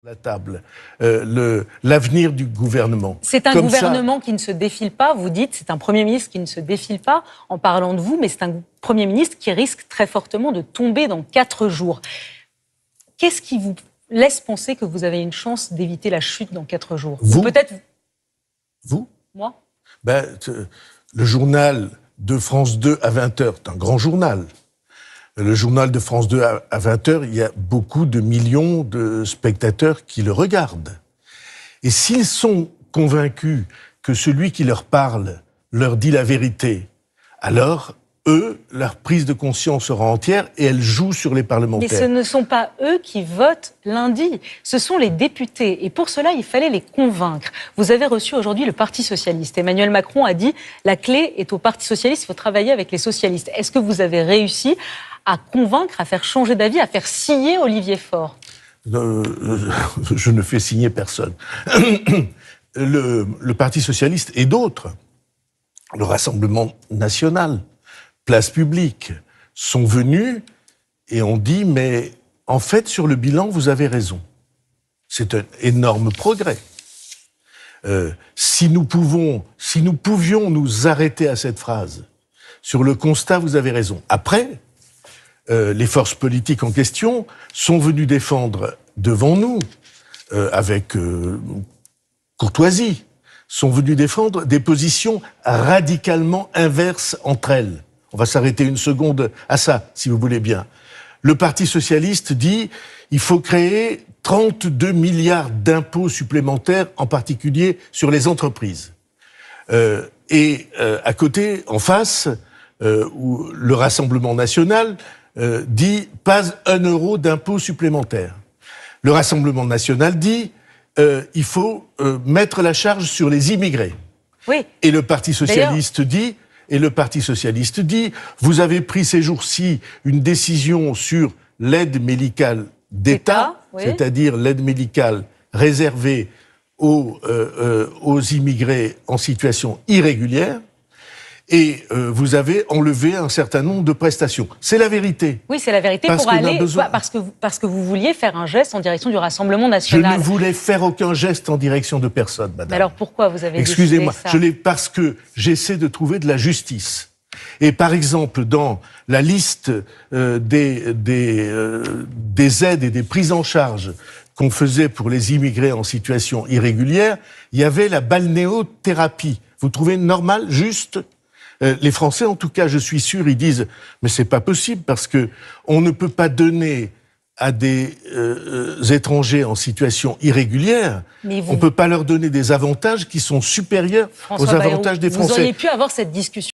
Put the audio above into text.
La table, l'avenir du gouvernement. C'est un gouvernement qui ne se défile pas, vous dites, c'est un Premier ministre qui ne se défile pas en parlant de vous, mais c'est un Premier ministre qui risque très fortement de tomber dans 4 jours. Qu'est-ce qui vous laisse penser que vous avez une chance d'éviter la chute dans 4 jours? Vous? Peut-être vous? Moi? Le journal de France 2 à 20h, c'est un grand journal. Le journal de France 2 à 20h, il y a beaucoup de millions de spectateurs qui le regardent. Et s'ils sont convaincus que celui qui leur parle leur dit la vérité, alors, eux, leur prise de conscience sera entière et elle joue sur les parlementaires. Mais ce ne sont pas eux qui votent lundi, ce sont les députés. Et pour cela, il fallait les convaincre. Vous avez reçu aujourd'hui le Parti socialiste. Emmanuel Macron a dit « la clé est au Parti socialiste, il faut travailler avec les socialistes ». Est-ce que vous avez réussi à convaincre, à faire changer d'avis, à faire signer Olivier Faure? Je ne fais signer personne. Le Parti socialiste et d'autres, le Rassemblement national, Place publique, sont venus et ont dit « mais en fait, sur le bilan, vous avez raison. C'est un énorme progrès. Si nous pouvions nous arrêter à cette phrase, sur le constat, vous avez raison. Après, les forces politiques en question sont venues défendre devant nous, avec courtoisie, sont venues défendre des positions radicalement inverses entre elles. On va s'arrêter une seconde à ça, si vous voulez bien. Le Parti socialiste dit il faut créer 32 milliards d'impôts supplémentaires, en particulier sur les entreprises. À côté, en face, où le Rassemblement national dit pas 1 euro d'impôts supplémentaires. Le Rassemblement national dit il faut mettre la charge sur les immigrés. Oui. Et le Parti socialiste dit vous avez pris ces jours-ci une décision sur l'aide médicale d'État, oui, c'est-à-dire l'aide médicale réservée aux immigrés en situation irrégulière. Et vous avez enlevé un certain nombre de prestations. C'est la vérité. Oui, c'est la vérité parce que vous vouliez faire un geste en direction du Rassemblement national. Je ne voulais faire aucun geste en direction de personne, madame. Mais alors pourquoi vous avez décidé ça? Excusez-moi, parce que j'essaie de trouver de la justice. Et par exemple, dans la liste des aides et des prises en charge qu'on faisait pour les immigrés en situation irrégulière, il y avait la balnéothérapie. Vous trouvez normal, juste? Les Français, en tout cas, je suis sûr, ils disent « mais c'est pas possible parce que on ne peut pas donner à des étrangers en situation irrégulière, on peut pas leur donner des avantages qui sont supérieurs aux avantages des Français. » Vous auriez pu avoir cette discussion.